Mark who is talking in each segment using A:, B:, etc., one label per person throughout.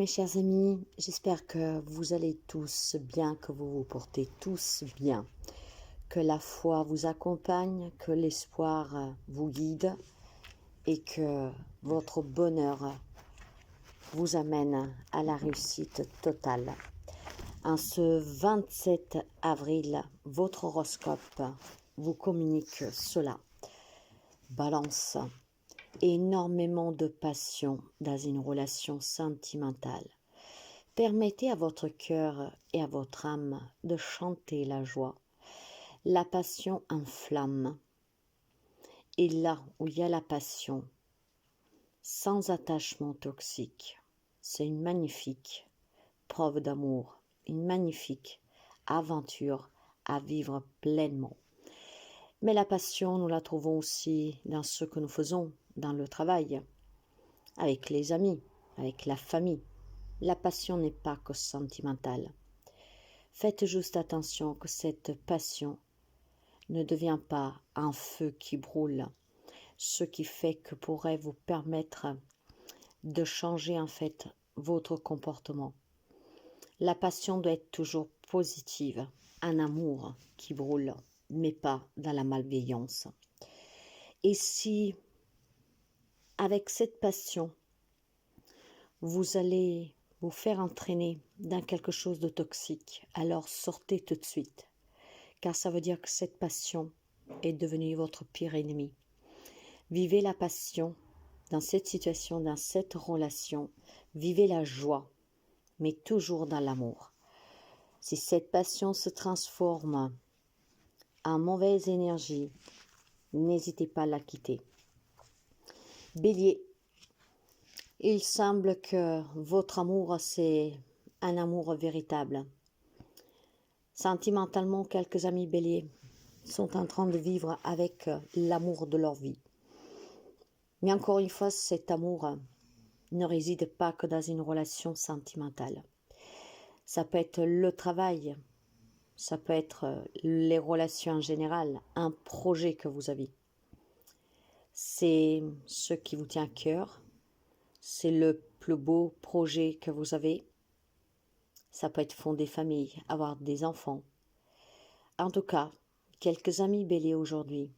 A: mes chers amis, j'espère que vous allez tous bien, que vous vous portez tous bien, que la foi vous accompagne, que l'espoir vous guide et que votre bonheur vous amène à la réussite totale. En ce 27 avril, votre horoscope vous communique cela. Balance. Énormément de passion dans une relation sentimentale. Permettez à votre cœur et à votre âme de chanter la joie. La passion enflamme. Et là où il y a la passion, sans attachement toxique, c'est une magnifique preuve d'amour, une magnifique aventure à vivre pleinement. Mais la passion, nous la trouvons aussi dans ce que nous faisons, dans le travail, avec les amis, avec la famille. La passion n'est pas que sentimentale. Faites juste attention que cette passion ne devient pas un feu qui brûle, ce qui fait que pourrait vous permettre de changer en fait votre comportement. La passion doit être toujours positive, un amour qui brûle, mais pas dans la malveillance. Et si, avec cette passion, vous allez vous faire entraîner dans quelque chose de toxique, alors sortez tout de suite, car ça veut dire que cette passion est devenue votre pire ennemi. Vivez la passion dans cette situation, dans cette relation, vivez la joie, mais toujours dans l'amour. Si cette passion se transforme en mauvaise énergie, n'hésitez pas à la quitter. Bélier, il semble que votre amour, c'est un amour véritable. Sentimentalement, quelques amis béliers sont en train de vivre avec l'amour de leur vie. Mais encore une fois, cet amour ne réside pas que dans une relation sentimentale. Ça peut être le travail, ça peut être les relations en général, un projet que vous avez. C'est ce qui vous tient à cœur, c'est le plus beau projet que vous avez. Ça peut être fonder famille, avoir des enfants. En tout cas, quelques amis béliers aujourd'hui,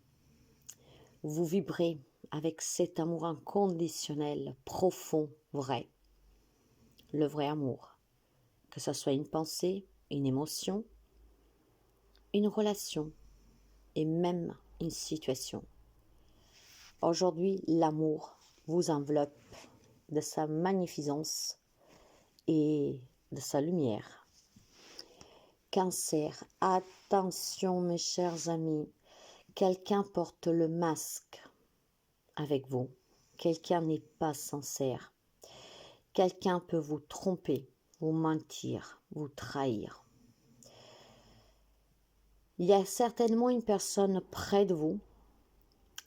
A: vous vibrez avec cet amour inconditionnel, profond, vrai. Le vrai amour. Que ce soit une pensée, une émotion, une relation et même une situation. Aujourd'hui, l'amour vous enveloppe de sa magnificence et de sa lumière. Cancer, attention mes chers amis, quelqu'un porte le masque avec vous, quelqu'un n'est pas sincère, quelqu'un peut vous tromper, vous mentir, vous trahir. Il y a certainement une personne près de vous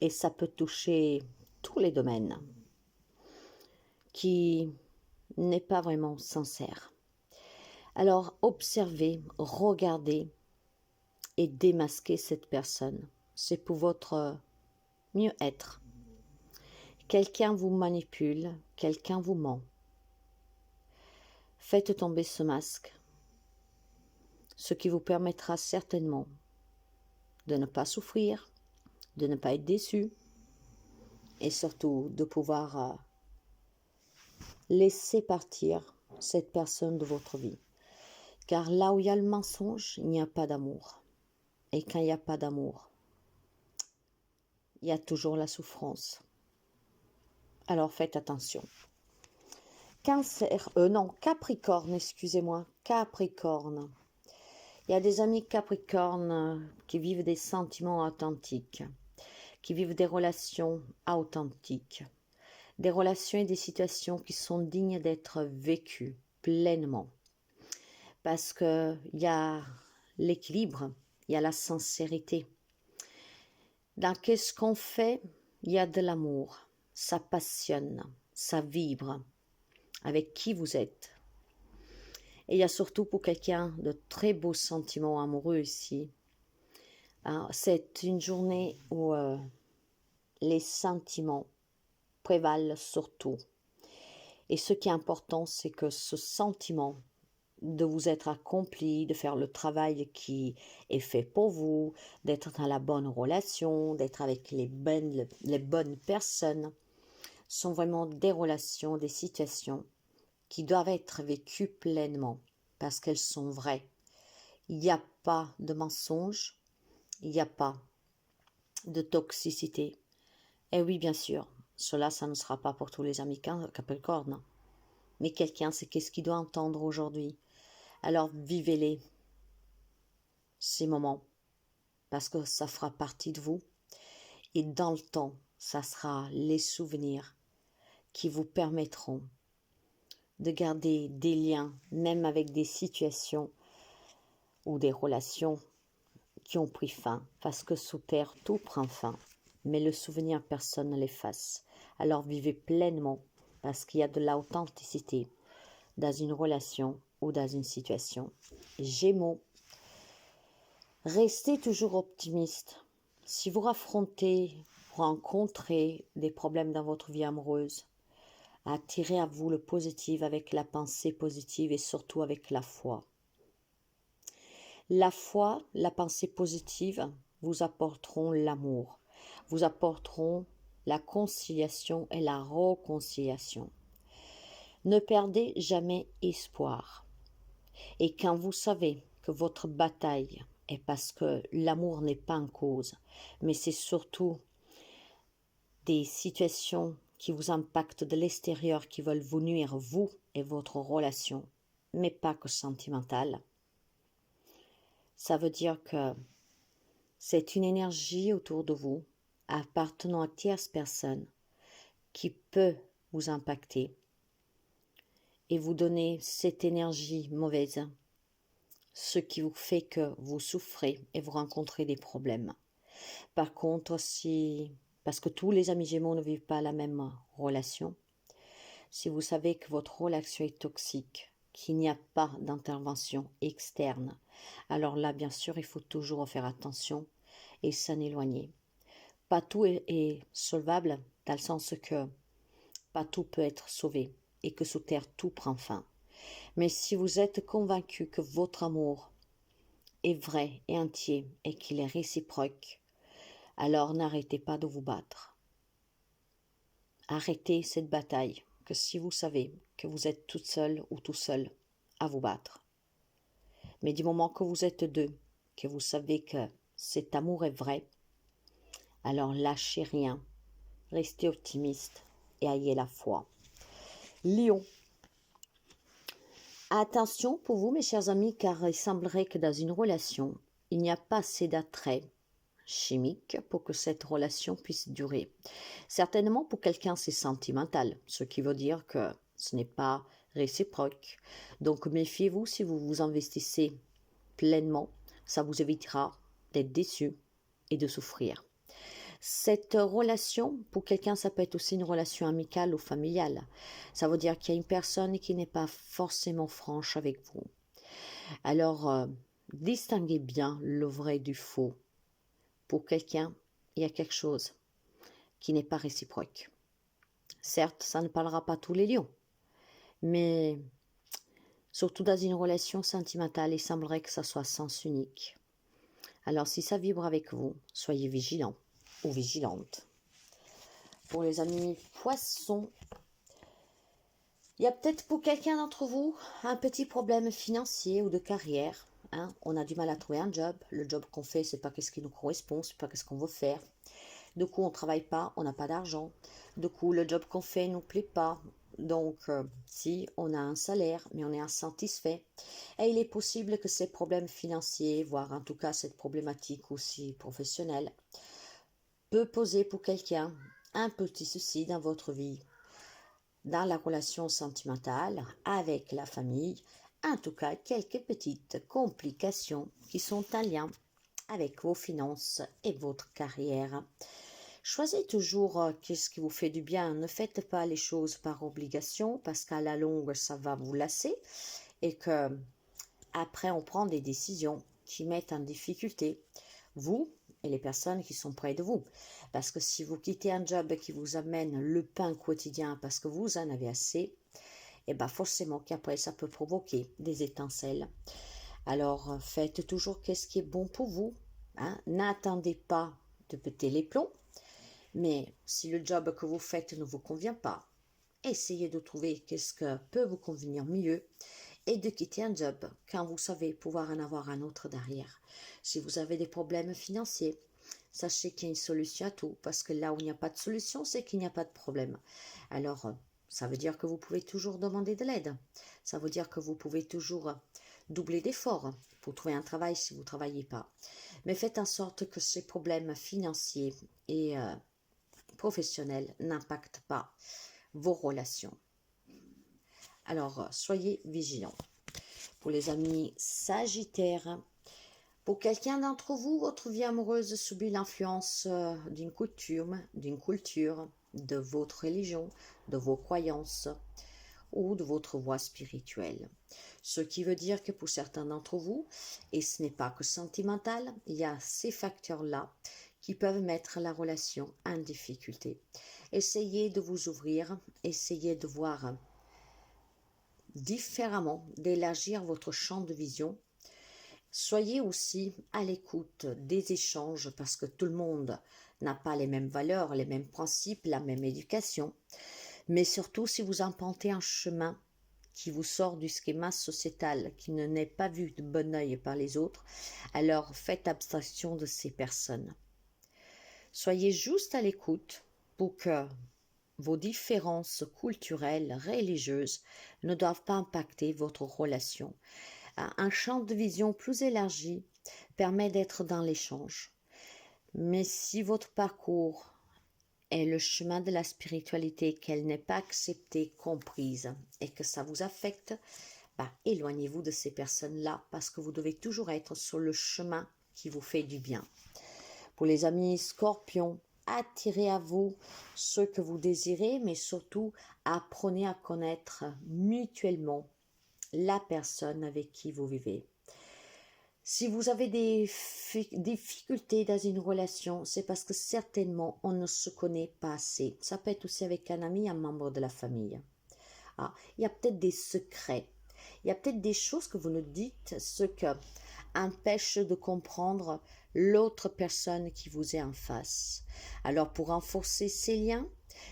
A: et ça peut toucher tous les domaines qui n'est pas vraiment sincère. Alors observez, regardez et démasquez cette personne. C'est pour votre mieux-être. Quelqu'un vous manipule, quelqu'un vous ment. Faites tomber ce masque, ce qui vous permettra certainement de ne pas souffrir, de ne pas être déçu et surtout de pouvoir laisser partir cette personne de votre vie. Car là où il y a le mensonge, il n'y a pas d'amour. Et quand il n'y a pas d'amour, il y a toujours la souffrance. Alors faites attention. Capricorne, excusez-moi, Capricorne. Il y a des amis Capricorne qui vivent des sentiments authentiques, qui vivent des relations authentiques, des relations et des situations qui sont dignes d'être vécues pleinement. Parce qu'il y a l'équilibre, il y a la sincérité. Dans qu'est-ce qu'on fait, il y a de l'amour, ça passionne, ça vibre avec qui vous êtes. Et il y a surtout pour quelqu'un de très beaux sentiments amoureux ici. C'est une journée où les sentiments prévalent surtout. Et ce qui est important, c'est que ce sentiment de vous être accompli, de faire le travail qui est fait pour vous, d'être dans la bonne relation, d'être avec les bonnes personnes, sont vraiment des relations, des situations qui doivent être vécues pleinement parce qu'elles sont vraies. Il n'y a pas de mensonge, il n'y a pas de toxicité. Et oui, bien sûr, cela, ça ne sera pas pour tous les amis Capricorne. Mais quelqu'un, c'est qu'est-ce qu'il doit entendre aujourd'hui. Alors vivez-les, ces moments, parce que ça fera partie de vous. Et dans le temps, ça sera les souvenirs qui vous permettront de garder des liens, même avec des situations ou des relations qui ont pris fin, parce que sous terre, tout prend fin. Mais le souvenir, personne ne l'efface. Alors vivez pleinement, parce qu'il y a de l'authenticité dans une relation ou dans une situation. Gémeaux, restez toujours optimiste. Si vous rencontrez des problèmes dans votre vie amoureuse, attirez à vous le positif avec la pensée positive et surtout avec la foi. La foi, la pensée positive vous apporteront l'amour, vous apporteront la conciliation et la réconciliation. Ne perdez jamais espoir. Et quand vous savez que votre bataille est parce que l'amour n'est pas en cause, mais c'est surtout des situations qui vous impactent de l'extérieur, qui veulent vous nuire, vous et votre relation, mais pas que sentimentale. Ça veut dire que c'est une énergie autour de vous, appartenant à tierce personne, qui peut vous impacter et vous donner cette énergie mauvaise, ce qui vous fait que vous souffrez et vous rencontrez des problèmes. Par contre, parce que tous les amis Gémeaux ne vivent pas la même relation, si vous savez que votre relation est toxique, qu'il n'y a pas d'intervention externe, alors là, bien sûr, il faut toujours faire attention et s'en éloigner. Pas tout est solvable, dans le sens que pas tout peut être sauvé et que sous terre, tout prend fin. Mais si vous êtes convaincu que votre amour est vrai et entier et qu'il est réciproque, alors n'arrêtez pas de vous battre. Arrêtez cette bataille, que si vous savez que vous êtes toute seule ou tout seul à vous battre. Mais du moment que vous êtes deux, que vous savez que cet amour est vrai, alors lâchez rien, restez optimiste et ayez la foi. Lion. Attention pour vous, mes chers amis, car il semblerait que dans une relation, il n'y a pas assez d'attrait chimique pour que cette relation puisse durer. Certainement pour quelqu'un c'est sentimental, ce qui veut dire que ce n'est pas réciproque. Donc méfiez-vous si vous vous investissez pleinement, ça vous évitera d'être déçu et de souffrir. Cette relation, pour quelqu'un, ça peut être aussi une relation amicale ou familiale. Ça veut dire qu'il y a une personne qui n'est pas forcément franche avec vous. Alors, distinguez bien le vrai du faux. Pour quelqu'un, il y a quelque chose qui n'est pas réciproque. Certes, ça ne parlera pas tous les lions, mais surtout dans une relation sentimentale, il semblerait que ça soit sens unique. Alors, si ça vibre avec vous, soyez vigilant ou vigilante. Pour les amis poissons, il y a peut-être pour quelqu'un d'entre vous un petit problème financier ou de carrière. On a du mal à trouver un job. Le job qu'on fait, c'est pas ce qui nous correspond, c'est pas ce qu'on veut faire. Du coup, on ne travaille pas, on n'a pas d'argent. Du coup, le job qu'on fait ne nous plaît pas. Donc, si on a un salaire, mais on est insatisfait, et il est possible que ces problèmes financiers, voire en tout cas cette problématique aussi professionnelle, peut poser pour quelqu'un un petit souci dans votre vie, dans la relation sentimentale, avec la famille, en tout cas quelques petites complications qui sont en lien avec vos finances et votre carrière. Choisissez toujours qu'est-ce qui vous fait du bien. Ne faites pas les choses par obligation parce qu'à la longue, ça va vous lasser et que après on prend des décisions qui mettent en difficulté vous et les personnes qui sont près de vous. Parce que si vous quittez un job qui vous amène le pain quotidien parce que vous en avez assez, et bien forcément qu'après ça peut provoquer des étincelles. Alors faites toujours qu'est-ce qui est bon pour vous, hein. N'attendez pas de péter les plombs, mais si le job que vous faites ne vous convient pas, essayez de trouver qu'est-ce que peut vous convenir mieux et de quitter un job quand vous savez pouvoir en avoir un autre derrière. Si vous avez des problèmes financiers, sachez qu'il y a une solution à tout, parce que là où il n'y a pas de solution, c'est qu'il n'y a pas de problème. Alors, ça veut dire que vous pouvez toujours demander de l'aide. Ça veut dire que vous pouvez toujours doubler d'efforts pour trouver un travail si vous ne travaillez pas. Mais faites en sorte que ces problèmes financiers et professionnels n'impactent pas vos relations. Alors, soyez vigilants. Pour les amis sagittaires, pour quelqu'un d'entre vous, votre vie amoureuse subit l'influence d'une coutume, de votre religion, de vos croyances ou de votre voie spirituelle. Ce qui veut dire que pour certains d'entre vous, et ce n'est pas que sentimental, il y a ces facteurs-là qui peuvent mettre la relation en difficulté. Essayez de vous ouvrir, essayez de voir différemment, d'élargir votre champ de vision. Soyez aussi à l'écoute des échanges parce que tout le monde n'a pas les mêmes valeurs, les mêmes principes, la même éducation. Mais surtout, si vous empruntez un chemin qui vous sort du schéma sociétal, qui ne n'est pas vu de bon œil par les autres, alors faites abstraction de ces personnes. Soyez juste à l'écoute pour que vos différences culturelles, religieuses ne doivent pas impacter votre relation. Un champ de vision plus élargi permet d'être dans l'échange. Mais si votre parcours est le chemin de la spiritualité, qu'elle n'est pas acceptée, comprise et que ça vous affecte, éloignez-vous de ces personnes-là parce que vous devez toujours être sur le chemin qui vous fait du bien. Pour les amis scorpions, attirez à vous ce que vous désirez, mais surtout apprenez à connaître mutuellement la personne avec qui vous vivez. Si vous avez des difficultés dans une relation, c'est parce que certainement on ne se connaît pas assez. Ça peut être aussi avec un ami, un membre de la famille. Il y a peut-être des secrets, il y a peut-être des choses que vous nous dites, ce qui empêche de comprendre l'autre personne qui vous est en face. Alors pour renforcer ces liens,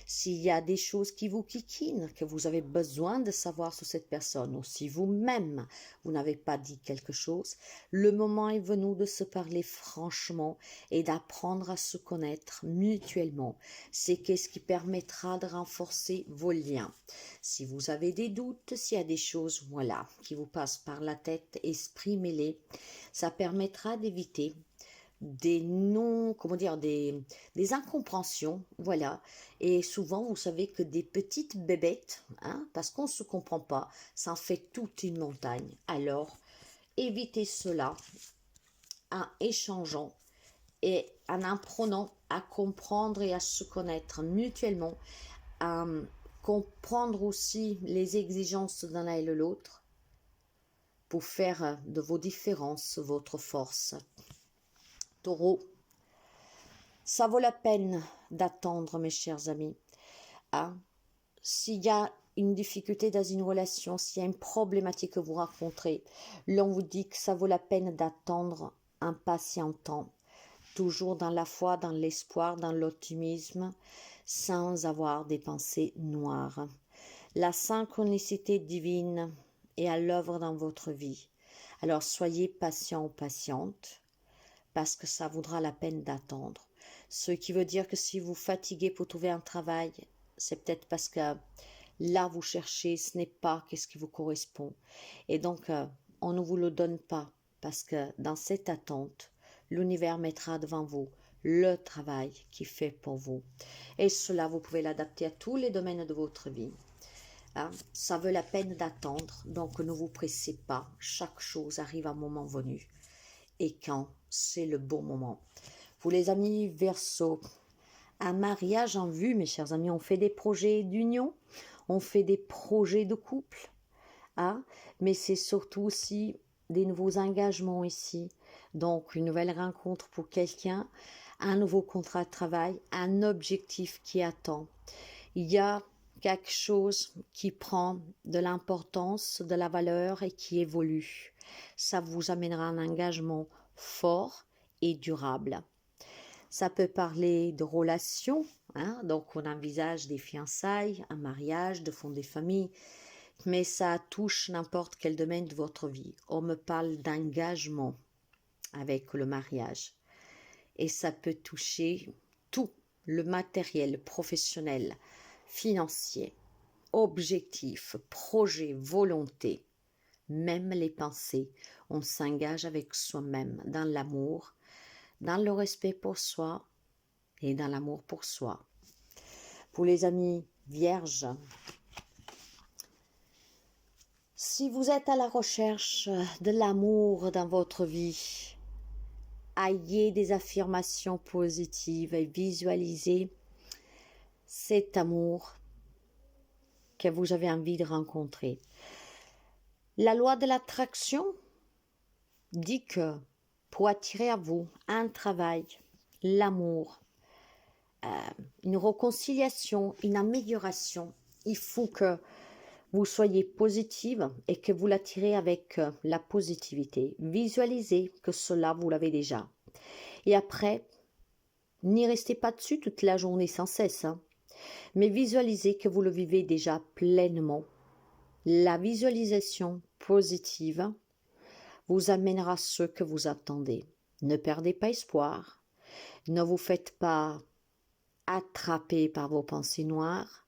A: s'il y a des choses qui vous kikinent, que vous avez besoin de savoir sur cette personne, ou si vous-même, vous n'avez pas dit quelque chose, le moment est venu de se parler franchement et d'apprendre à se connaître mutuellement. C'est ce qui permettra de renforcer vos liens. Si vous avez des doutes, s'il y a des choses, qui vous passent par la tête, exprimez-les. Ça permettra d'éviter des des incompréhensions, et souvent vous savez que des petites bébêtes, parce qu'on ne se comprend pas, ça en fait toute une montagne. Alors évitez cela en échangeant et en apprenant à comprendre et à se connaître mutuellement, à comprendre aussi les exigences de l'un et de l'autre pour faire de vos différences votre force. Taureau, ça vaut la peine d'attendre, mes chers amis. S'il y a une difficulté dans une relation, s'il y a une problématique que vous rencontrez, l'on vous dit que ça vaut la peine d'attendre en patientant, toujours dans la foi, dans l'espoir, dans l'optimisme, sans avoir des pensées noires. La synchronicité divine est à l'œuvre dans votre vie. Alors soyez patient ou patiente, parce que ça vaudra la peine d'attendre. Ce qui veut dire que si vous fatiguez pour trouver un travail, c'est peut-être parce que là vous cherchez, ce n'est pas ce qui vous correspond. Et donc, on ne vous le donne pas, parce que dans cette attente, l'univers mettra devant vous le travail qui fait pour vous. Et cela, vous pouvez l'adapter à tous les domaines de votre vie. Ça vaut la peine d'attendre, donc ne vous pressez pas. Chaque chose arrive à un moment venu. Et quand c'est le bon moment. Pour les amis Verseau, un mariage en vue, mes chers amis, on fait des projets d'union, on fait des projets de couple, mais c'est surtout aussi des nouveaux engagements ici. Donc une nouvelle rencontre pour quelqu'un, un nouveau contrat de travail, un objectif qui attend. Il y a quelque chose qui prend de l'importance, de la valeur et qui évolue. Ça vous amènera un engagement fort et durable. Ça peut parler de relations, hein, donc on envisage des fiançailles, un mariage, de fonder famille, mais ça touche n'importe quel domaine de votre vie. On me parle d'engagement avec le mariage et ça peut toucher tout, le matériel, professionnel, financier, objectif, projet, volonté, même les pensées. On s'engage avec soi-même dans l'amour, dans le respect pour soi et dans l'amour pour soi. Pour les amis vierges, si vous êtes à la recherche de l'amour dans votre vie, ayez des affirmations positives et visualisez cet amour que vous avez envie de rencontrer. La loi de l'attraction dit que pour attirer à vous un travail, l'amour, une réconciliation, une amélioration, il faut que vous soyez positive et que vous l'attirez avec la positivité. Visualisez que cela, vous l'avez déjà. Et après, n'y restez pas dessus toute la journée sans cesse, hein, mais visualisez que vous le vivez déjà pleinement. La visualisation positive vous amènera ce que vous attendez. Ne perdez pas espoir. Ne vous faites pas attraper par vos pensées noires.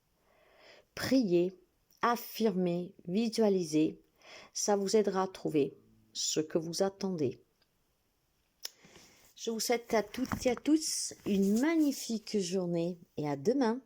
A: Priez, affirmez, visualisez. Ça vous aidera à trouver ce que vous attendez. Je vous souhaite à toutes et à tous une magnifique journée et à demain.